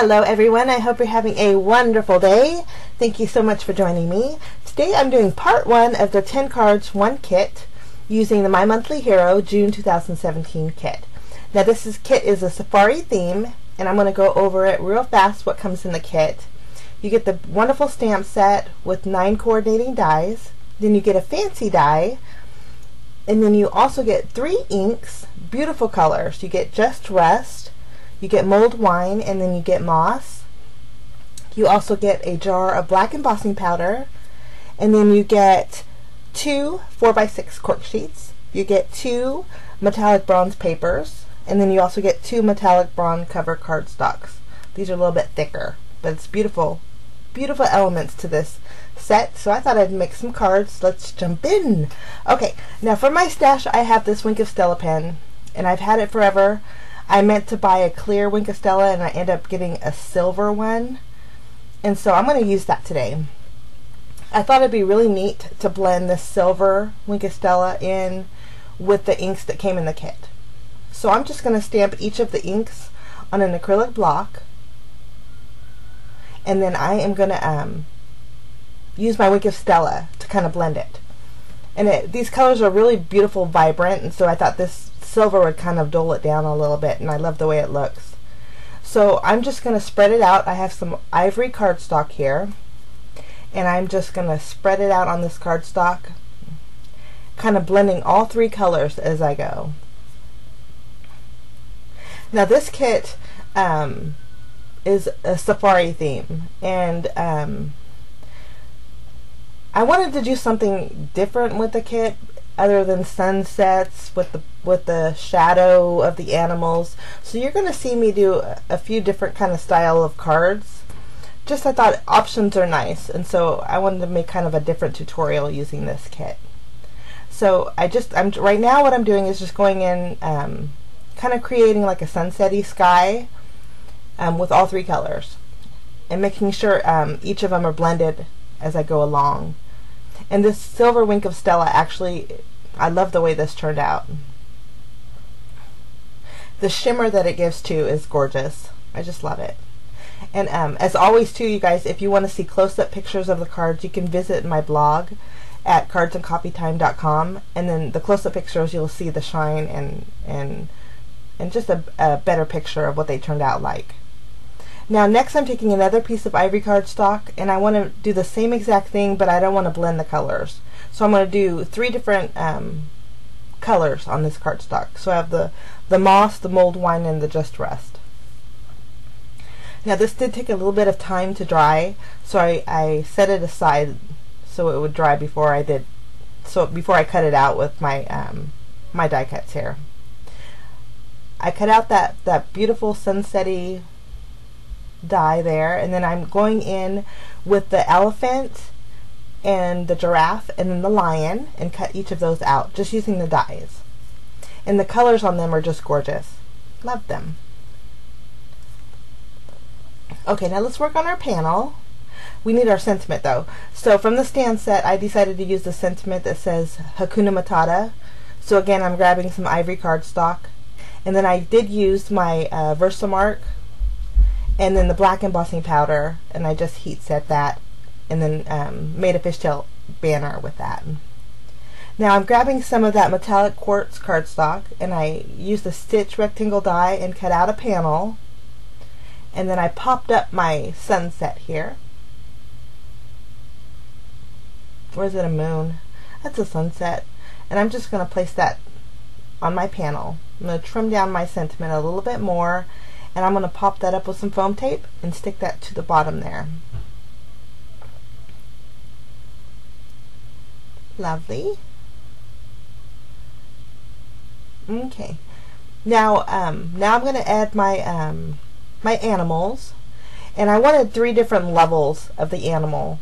Hello everyone, I hope you're having a wonderful day. Thank you so much for joining me. Today I'm doing part 1 of the 10 cards 1 kit using the My Monthly Hero June 2017 kit. Now this kit is a safari theme, and I'm going to go over it real fast what comes in the kit. You get the wonderful stamp set with 9 coordinating dies, then you get a fancy die, and then you also get 3 inks, beautiful colors. You get Just Rust, you get mulled wine, and then you get moss. You also get a jar of black embossing powder, and then you get 2 4x6 cork sheets. You get 2 metallic bronze papers, and then you also get 2 metallic bronze cover cardstocks. These are a little bit thicker, but it's beautiful, beautiful elements to this set, so I thought I'd make some cards. Let's jump in. Okay, now for my stash I have this Wink of Stella pen, and I've had it forever. I meant to buy a clear Wink of Stella, and I ended up getting a silver one, and so I'm going to use that today. I thought it'd be really neat to blend this silver Wink of Stella in with the inks that came in the kit. So I'm just going to stamp each of the inks on an acrylic block, and then I am going to use my Wink of Stella to kind of blend it. And these colors are really beautiful, vibrant, and so I thought this silver would kind of dull it down a little bit, and I love the way it looks. So I'm just going to spread it out. I have some ivory cardstock here, and I'm just going to spread it out on this cardstock, kind of blending all 3 colors as I go. Now this kit is a safari theme, and I wanted to do something different with the kit other than sunsets with the shadow of the animals. So you're going to see me do a few different kind of style of cards. Just I thought options are nice, and so I wanted to make kind of a different tutorial using this kit. So I'm right now what I'm doing is just going in kind of creating like a sunset-y sky with all 3 colors, and making sure each of them are blended as I go along. And this silver Wink of Stella, actually, I love the way this turned out. The shimmer that it gives too is gorgeous. I just love it. And as always too, you guys, if you want to see close-up pictures of the cards, you can visit my blog at cardsandcopytime.com, and then the close-up pictures, you'll see the shine and just a better picture of what they turned out like. Now next I'm taking another piece of ivory cardstock, and I want to do the same exact thing, but I don't want to blend the colors. So I'm going to do 3 different colors on this cardstock. So I have the moss, the mulled wine, and the Just Rust. Now this did take a little bit of time to dry, so I set it aside so it would dry before I cut it out with my my die cuts here. I cut out that beautiful sunset-y die there, and then I'm going in with the elephant and the giraffe and then the lion and cut each of those out just using the dies, and the colors on them are just gorgeous. Love them. Okay, now let's work on our panel. We need our sentiment though, so from the stand set I decided to use the sentiment that says Hakuna Matata. So again, I'm grabbing some ivory cardstock, and then I did use my Versamark and then the black embossing powder, and I just heat set that, and then made a fishtail banner with that. Now I'm grabbing some of that metallic quartz cardstock, and I used the stitch rectangle die and cut out a panel, and then I popped up my sunset here. Or is it a moon? That's a sunset. And I'm just going to place that on my panel. I'm going to trim down my sentiment a little bit more, and I'm going to pop that up with some foam tape and stick that to the bottom there. Lovely. Okay. Now I'm going to add my my animals, and I wanted 3 different levels of the animal.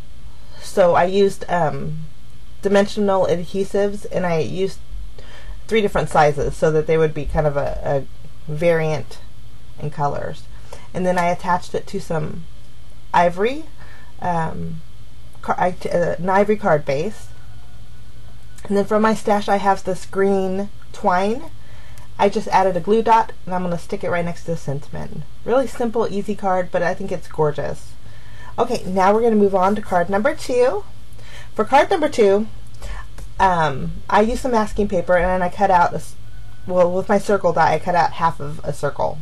So I used dimensional adhesives, and I used 3 different sizes so that they would be kind of a variant in colors. And then I attached it to some ivory, an ivory card base. And then from my stash I have this green twine I just added a glue dot, and I'm going to stick it right next to the sentiment. Really simple, easy card, but I think it's gorgeous. Okay, now we're going to move on to card number 2. For card number 2, I used some masking paper, and then I cut out, with my circle die, I cut out half of a circle.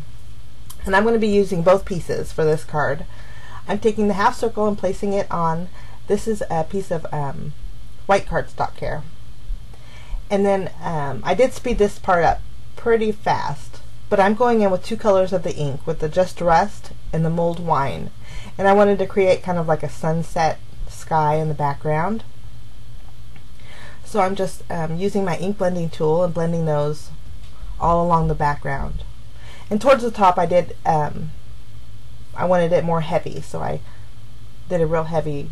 And I'm going to be using both pieces for this card. I'm taking the half circle and placing it on, this is a piece of white cardstock here. And then I did speed this part up pretty fast, but I'm going in with 2 colors of the ink, with the Just Rust and the Mulled Wine. And I wanted to create kind of like a sunset sky in the background. So I'm just using my ink blending tool and blending those all along the background. And towards the top I did, I wanted it more heavy, so I did a real heavy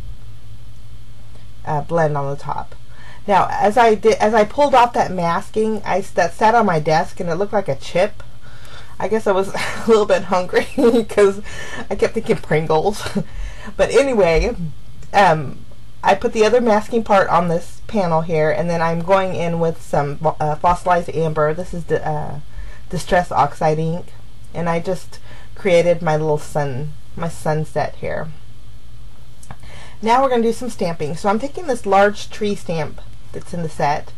blend on the top. Now as I pulled off that masking, that sat on my desk and it looked like a chip. I guess I was a little bit hungry because I kept thinking Pringles. But anyway, I put the other masking part on this panel here, and then I'm going in with some fossilized amber. This is the Distress Oxide ink, and I just created my little sunset here. Now we're going to do some stamping. So I'm taking this large tree stamp that's in the set,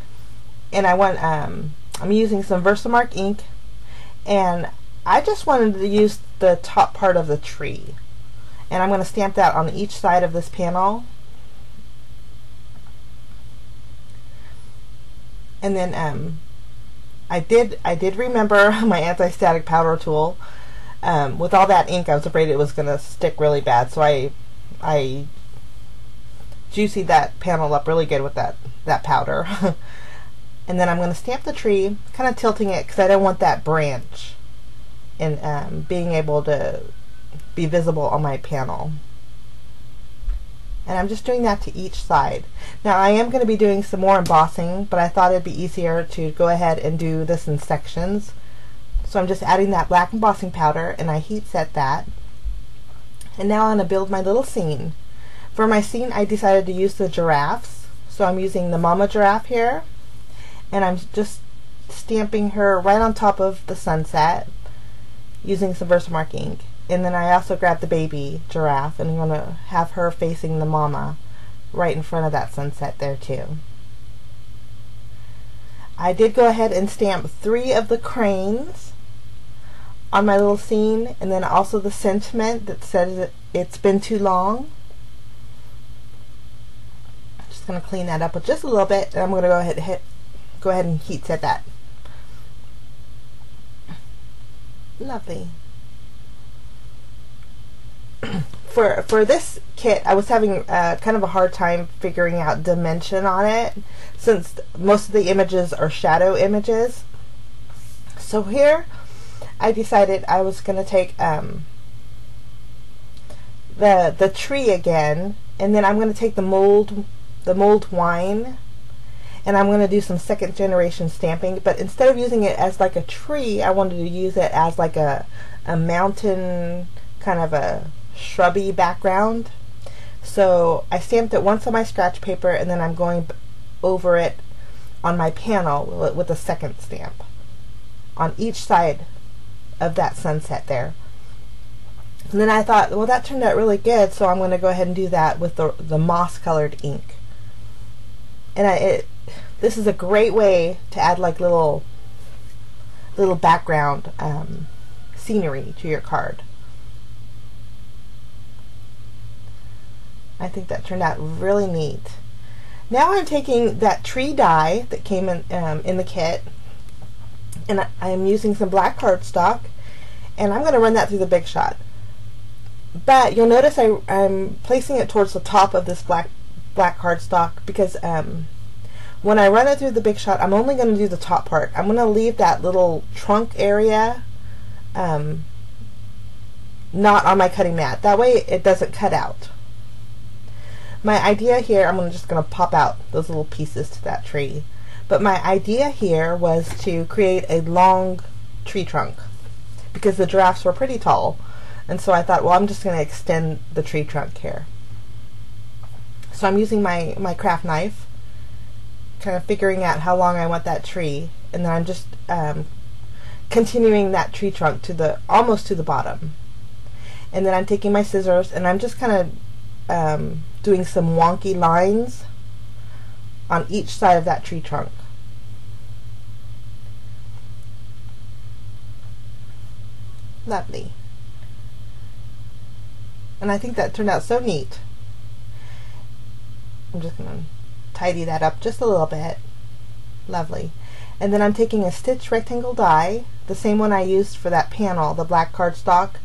and I'm using some Versamark ink, and I just wanted to use the top part of the tree, and I'm going to stamp that on each side of this panel. And then I did remember my anti-static powder tool. With all that ink, I was afraid it was going to stick really bad, so I juicied that panel up really good with that powder. And then I'm going to stamp the tree, kind of tilting it because I don't want that branch and being able to be visible on my panel. And I'm just doing that to each side. Now I am going to be doing some more embossing, but I thought it'd be easier to go ahead and do this in sections. So I'm just adding that black embossing powder, and I heat set that. And now I'm going to build my little scene. For my scene, I decided to use the giraffes. So I'm using the mama giraffe here, and I'm just stamping her right on top of the sunset using some Versamark ink. And then I also grabbed the baby giraffe, and I'm going to have her facing the mama right in front of that sunset there too. I did go ahead and stamp 3 of the cranes on my little scene, and then also the sentiment that says it's been too long. Just going to clean that up with just a little bit, and I'm going to go ahead and heat set that. Lovely. For this kit, I was having kind of a hard time figuring out dimension on it, since most of the images are shadow images. So here I decided I was going to take the tree again, and then I'm going to take the mulled wine, and I'm going to do some second generation stamping, but instead of using it as like a tree, I wanted to use it as like a mountain, kind of a shrubby background. So I stamped it once on my scratch paper, and then I'm going over it on my panel with a second stamp on each side of that sunset there. And then I thought, well, that turned out really good, so I'm going to go ahead and do that with the moss colored ink. And this is a great way to add like little background scenery to your card. I think that turned out really neat. Now I'm taking that tree die that came in the kit, and I'm using some black cardstock, and I'm going to run that through the Big Shot. But you'll notice I'm placing it towards the top of this black cardstock because when I run it through the Big Shot, I'm only going to do the top part. I'm going to leave that little trunk area not on my cutting mat. That way it doesn't cut out. My idea here, I'm just going to pop out those little pieces to that tree. But my idea here was to create a long tree trunk because the giraffes were pretty tall. And so I thought, well, I'm just going to extend the tree trunk here. So I'm using my craft knife, kind of figuring out how long I want that tree. And then I'm just continuing that tree trunk to the almost to the bottom. And then I'm taking my scissors and I'm just kind of doing some wonky lines on each side of that tree trunk. Lovely. And I think that turned out so neat. I'm just going to tidy that up just a little bit. Lovely. And then I'm taking a stitch rectangle die, the same one I used for that panel, the black cardstock,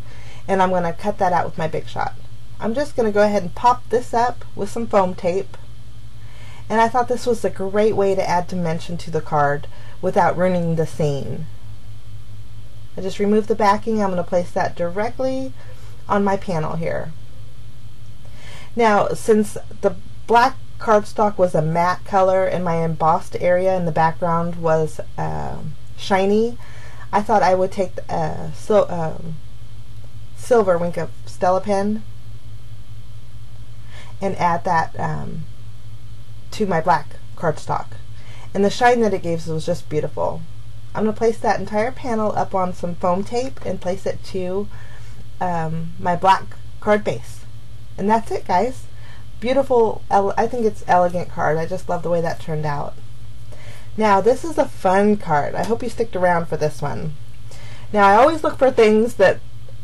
and I'm going to cut that out with my Big Shot. I'm just going to go ahead and pop this up with some foam tape. And I thought this was a great way to add dimension to the card without ruining the scene. I just remove the backing. I'm going to place that directly on my panel here. Now, since the black cardstock was a matte color and my embossed area in the background was shiny, I thought I would take silver Wink of Stella pen and add that to my black cardstock. And the shine that it gives was just beautiful. I'm going to place that entire panel up on some foam tape and place it to my black card base. And that's it, guys. Beautiful, I think it's elegant card. I just love the way that turned out. Now, this is a fun card. I hope you stick around for this one. Now, I always look for things that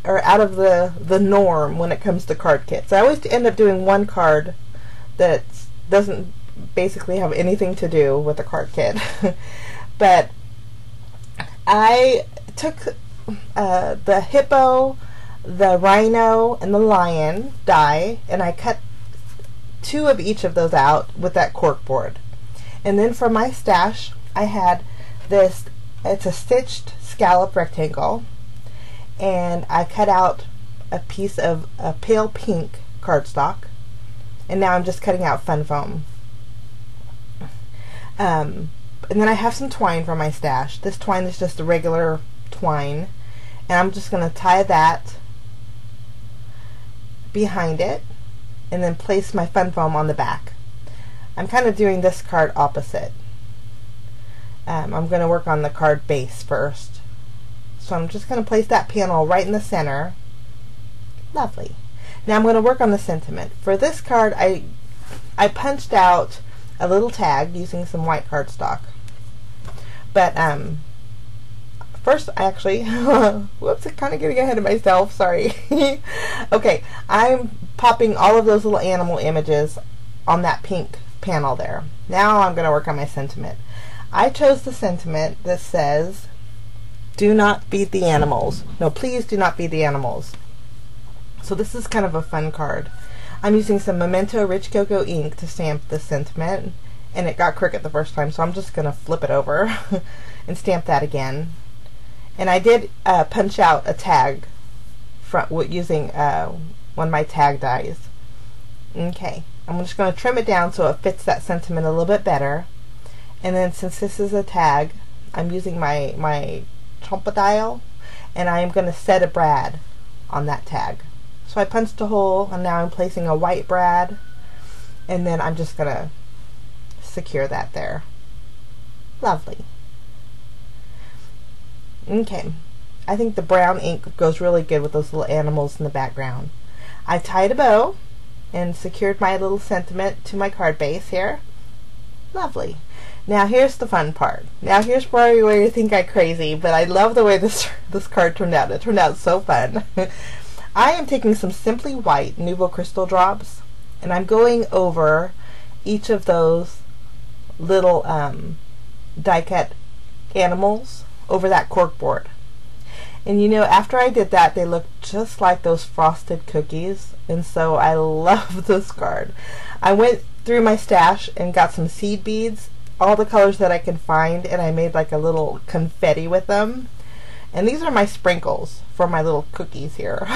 are out of the norm when it comes to card kits. I always end up doing one card that doesn't basically have anything to do with the card kit. But I took the hippo, the rhino, and the lion die, and I cut 2 of each of those out with that cork board. And then for my stash, I had this, it's a stitched scallop rectangle, and I cut out a piece of a pale pink cardstock, and now I'm just cutting out fun foam. And then I have some twine for my stash. This twine is just a regular twine, and I'm just going to tie that behind it and then place my fun foam on the back. I'm kind of doing this card opposite. I'm going to work on the card base first. So I'm just going to place that panel right in the center. Lovely. Now I'm going to work on the sentiment. For this card, I punched out a little tag using some white cardstock. But first, I actually, whoops, I'm kind of getting ahead of myself, sorry. Okay, I'm popping all of those little animal images on that pink panel there. Now I'm going to work on my sentiment. I chose the sentiment that says, "Do not feed the animals." No, please do not feed the animals. So this is kind of a fun card. I'm using some Memento Rich Cocoa ink to stamp this sentiment, and it got crooked the first time, so I'm just going to flip it over and stamp that again. And I did punch out a tag using one of my tag dies. Okay, I'm just going to trim it down so it fits that sentiment a little bit better. And then since this is a tag, I'm using my Chompa dial, and I am going to set a brad on that tag. So I punched a hole, and now I'm placing a white brad, and then I'm just going to secure that there. Lovely. Okay, I think the brown ink goes really good with those little animals in the background. I tied a bow and secured my little sentiment to my card base here. Lovely. Now here's the fun part. Now here's probably where you think I'm crazy, but I love the way this card turned out. It turned out so fun. I am taking some Simply White Nuvo Crystal drops, and I'm going over each of those little die cut animals over that cork board. And you know, after I did that, they looked just like those frosted cookies, and so I love this card. I went through my stash and got some seed beads, all the colors that I could find, and I made like a little confetti with them. And these are my sprinkles for my little cookies here.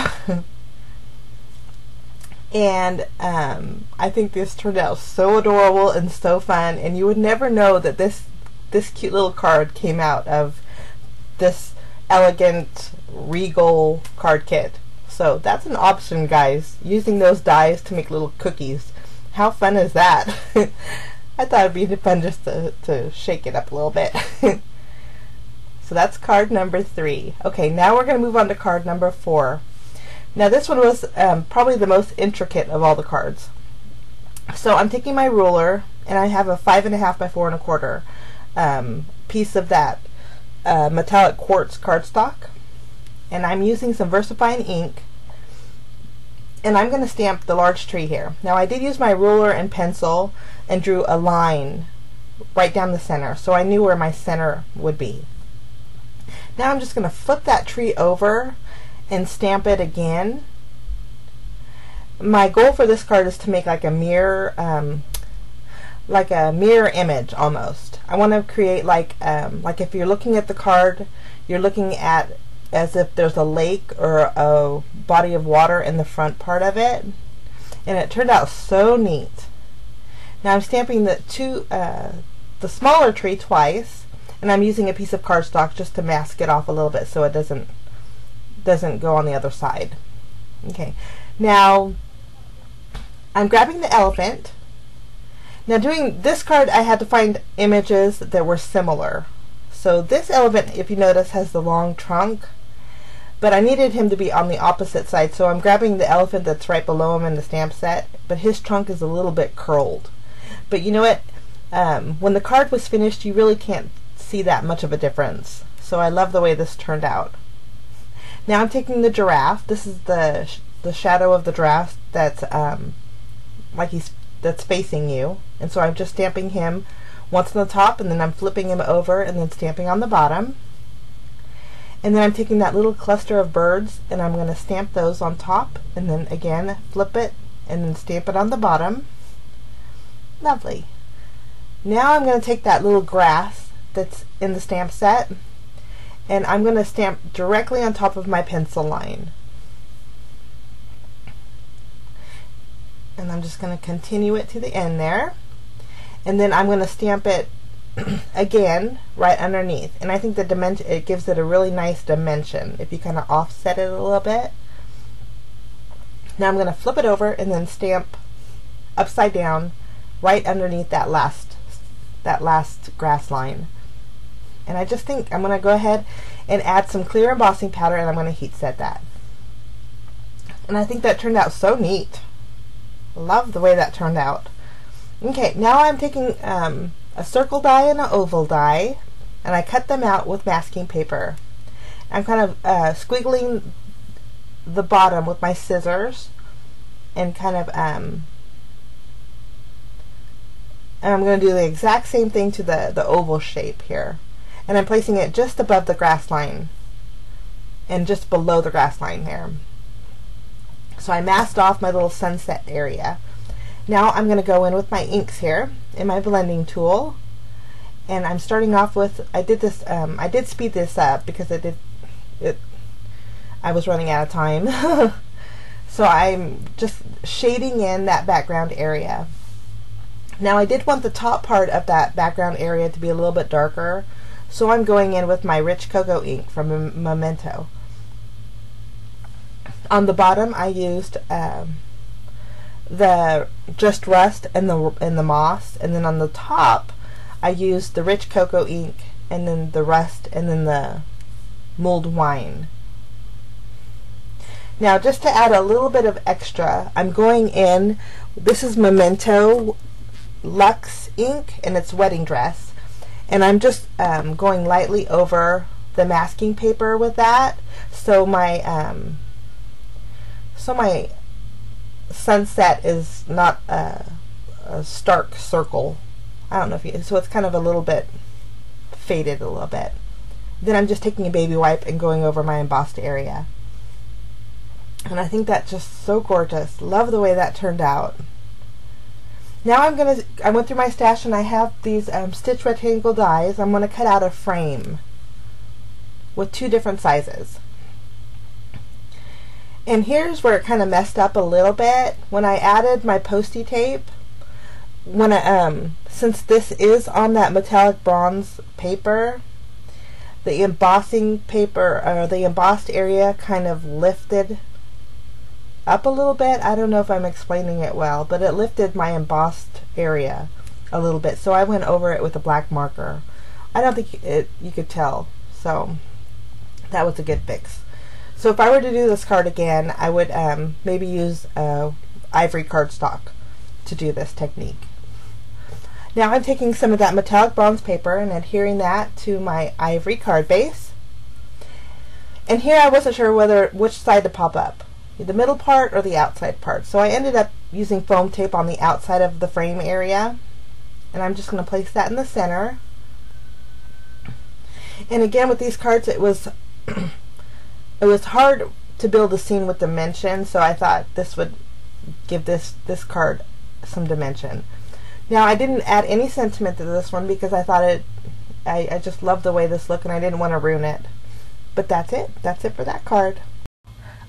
And I think this turned out so adorable and so fun, and you would never know that this cute little card came out of this elegant regal card kit. So that's an option, guys, using those dies to make little cookies. How fun is that? I thought it'd be fun just to shake it up a little bit. So that's card number 3. Okay, now we're going to move on to card number 4. Now this one was probably the most intricate of all the cards. So I'm taking my ruler, and I have a 5.5 by 4.25 piece of that metallic quartz cardstock, and I'm using some VersaFine ink, and I'm going to stamp the large tree here. Now I did use my ruler and pencil and drew a line right down the center, so I knew where my center would be. Now I'm just going to flip that tree over and stamp it again. My goal for this card is to make like a mirror image almost. I want to create like if you're looking at the card, you're looking at as if there's a lake or a body of water in the front part of it, and it turned out so neat. Now I'm stamping the smaller tree twice, and I'm using a piece of cardstock just to mask it off a little bit so it doesn't go on the other side. Okay, now I'm grabbing the elephant. Now doing this card, I had to find images that were similar. So this elephant, if you notice, has the long trunk, but I needed him to be on the opposite side, so I'm grabbing the elephant that's right below him in the stamp set, but his trunk is a little bit curled. But you know what? When the card was finished, you really can't see that much of a difference. So I love the way this turned out. Now I'm taking the giraffe. This is the shadow of the giraffe that's that's facing you, and so I'm just stamping him once on the top, and then I'm flipping him over and then stamping on the bottom. And then I'm taking that little cluster of birds, and I'm going to stamp those on top, and then again flip it and then stamp it on the bottom. Lovely. Now I'm going to take that little grass that's in the stamp set, and I'm going to stamp directly on top of my pencil line. And I'm just going to continue it to the end there, and then I'm going to stamp it again right underneath. And I think the dimension, it gives it a really nice dimension if you kind of offset it a little bit. Now I'm going to flip it over and then stamp upside down right underneath that last grass line. And I just think I'm going to go ahead and add some clear embossing powder, and I'm going to heat set that. And I think that turned out so neat. Love the way that turned out. Okay, now I'm taking a circle die and an oval die, and I cut them out with masking paper. I'm kind of squiggling the bottom with my scissors, and kind of and I'm going to do the exact same thing to the oval shape here, and I'm placing it just above the grass line and just below the grass line there. So I masked off my little sunset area. Now I'm going to go in with my inks here in my blending tool, and I'm starting off with, I did speed this up because I was running out of time. So I'm just shading in that background area. Now I did want the top part of that background area to be a little bit darker, so I'm going in with my rich cocoa ink from Memento. On the bottom I used the Just Rust and the moss, and then on the top I used the rich cocoa ink, and then the rust, and then the mulled wine. Now just to add a little bit of extra, I'm going in, this is Memento Luxe ink, and it's Wedding Dress, and I'm just going lightly over the masking paper with that, so my sunset is not a stark circle. I don't know if you, so it's kind of a little bit faded a little bit. Then I'm just taking a baby wipe and going over my embossed area. And I think that's just so gorgeous. Love the way that turned out. Now I went through my stash, and I have these stitch rectangle dies. I'm going to cut out a frame with 2 different sizes. And here's where it kind of messed up a little bit. When I added my post-it tape, when since this is on that metallic bronze paper, the embossing paper, or the embossed area, kind of lifted up a little bit. I don't know if I'm explaining it well, but it lifted my embossed area a little bit, so I went over it with a black marker. I don't think you could tell, So that was a good fix. So if I were to do this card again, I would maybe use ivory cardstock to do this technique. Now I'm taking some of that metallic bronze paper and adhering that to my ivory card base. And here I wasn't sure which side to pop up, the middle part or the outside part. So I ended up using foam tape on the outside of the frame area, and I'm just going to place that in the center. And again, with these cards, it was it was hard to build a scene with dimension, so I thought this would give this card some dimension. Now I didn't add any sentiment to this one because I thought I just loved the way this looked and I didn't want to ruin it. But that's it for that card.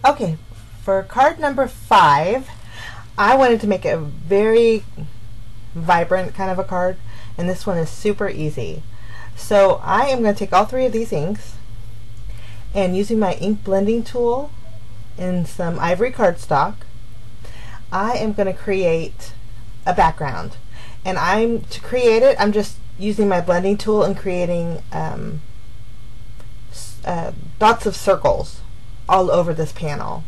Okay, for card number 5, I wanted to make a very vibrant kind of a card, and this one is super easy. So I am going to take all 3 of these inks, and using my ink blending tool and some ivory cardstock, I am going to create a background. And to create it, I'm just using my blending tool and creating dots of circles all over this panel,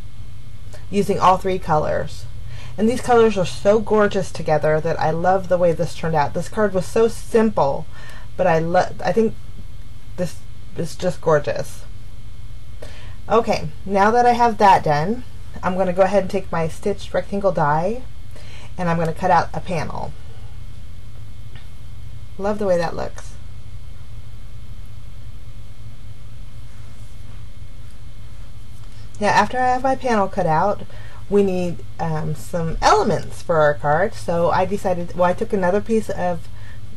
using all 3 colors. And these colors are so gorgeous together that I love the way this turned out. This card was so simple, but I think this is just gorgeous. Okay, now that I have that done, I'm going to go ahead and take my stitched rectangle die and I'm going to cut out a panel. Love the way that looks. Now after I have my panel cut out, we need some elements for our card. So I decided, well, I took another piece of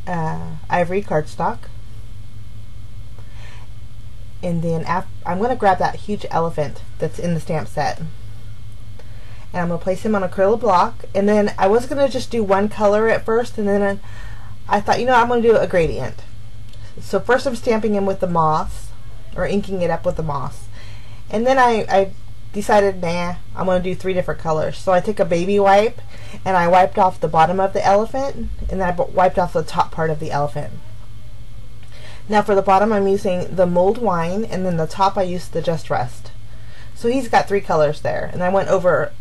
ivory cardstock, and then I'm going to grab that huge elephant that's in the stamp set, and I'm going to place him on a Acrylic block. And then I was going to just do one color at first, and then I thought, you know, I'm going to do a gradient. So first I'm stamping him with the moss, or inking it up with the moss, and then I decided, nah, I'm going to do 3 different colors. So I took a baby wipe and I wiped off the bottom of the elephant, and then I wiped off the top part of the elephant. Now for the bottom I'm using the mulled wine, and then the top I used the Just Rust. So he's got 3 colors there, and I went over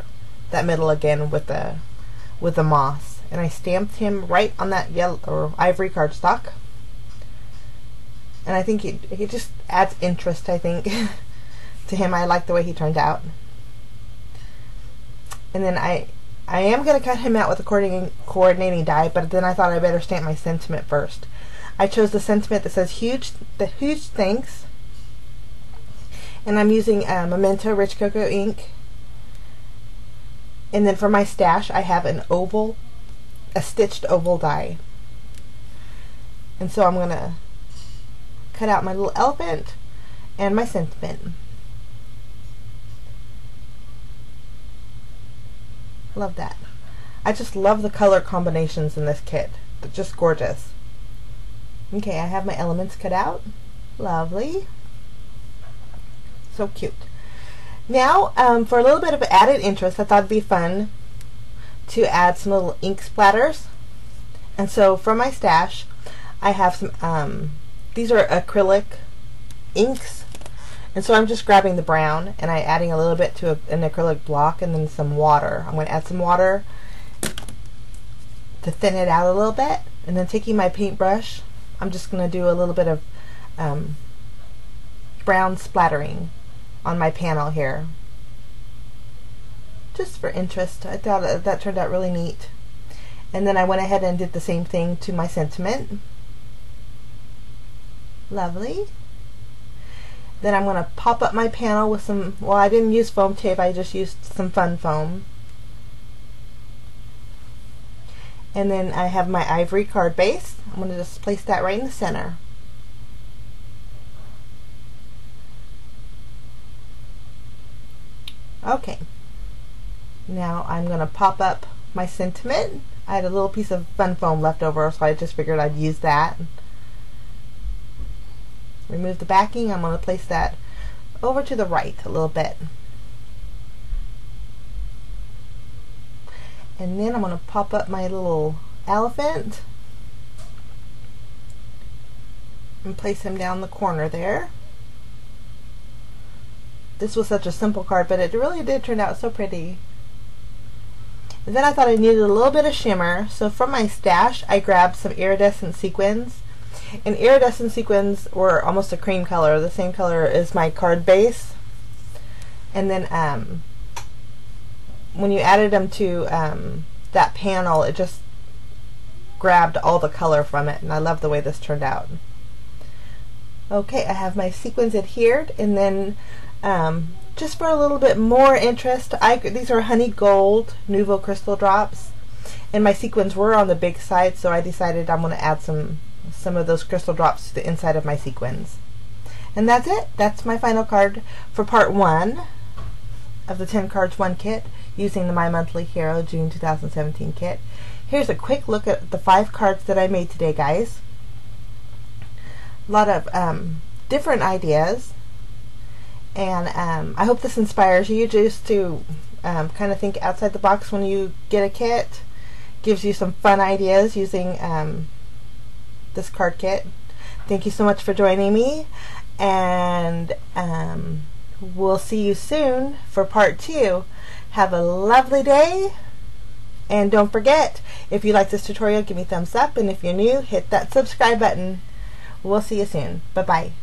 that middle again with the moss, and I stamped him right on that yellow or ivory cardstock. And I think he just adds interest, I think, to him. I like the way he turned out. And then I am going to cut him out with a coordinating die, but then I thought I better stamp my sentiment first. I chose the sentiment that says huge thanks, and I'm using Memento Rich Cocoa ink. And then for my stash, I have a stitched oval die. And so I'm going to cut out my little elephant and my sentiment. Love that. I just love the color combinations in this kit. They're just gorgeous. Okay, I have my elements cut out. Lovely. So cute. Now, for a little bit of added interest, I thought it'd be fun to add some little ink splatters. And so for my stash, I have some, these are acrylic inks. And so I'm just grabbing the brown and I'm adding a little bit to an acrylic block, and then some water. I'm going to add some water to thin it out a little bit. And then taking my paintbrush, I'm just going to do a little bit of brown splattering on my panel here, just for interest. I thought that turned out really neat. And then I went ahead and did the same thing to my sentiment. Lovely. Then I'm going to pop up my panel with some, well, I didn't use foam tape, I just used some fun foam. And then I have my ivory card base. I'm going to just place that right in the center. Okay. Now I'm going to pop up my sentiment. I had a little piece of fun foam left over, so I just figured I'd use that. Remove the backing. I'm going to place that over to the right a little bit. And then I'm going to pop up my little elephant and place him down the corner there. this was such a simple card, but it really did turn out so pretty. And then I thought I needed a little bit of shimmer, so from my stash I grabbed some iridescent sequins. And iridescent sequins were almost a cream color, the same color as my card base. And then when you added them to that panel, it just grabbed all the color from it, and I love the way this turned out. Okay, I have my sequins adhered, and then just for a little bit more interest, these are honey gold Nouveau crystal drops, and my sequins were on the big side, so I decided I'm going to add some of those crystal drops to the inside of my sequins. And that's it. That's my final card for part 1 of the 10 cards 1 kit using the My Monthly Hero June 2017 kit. Here's a quick look at the 5 cards that I made today, guys. A lot of different ideas, and I hope this inspires you just to kind of think outside the box when you get a kit. Gives you some fun ideas using this card kit. Thank you so much for joining me, and we'll see you soon for part 2. Have a lovely day, and don't forget, if you like this tutorial, give me a thumbs up, and if you're new, hit that subscribe button. We'll see you soon. Bye-bye.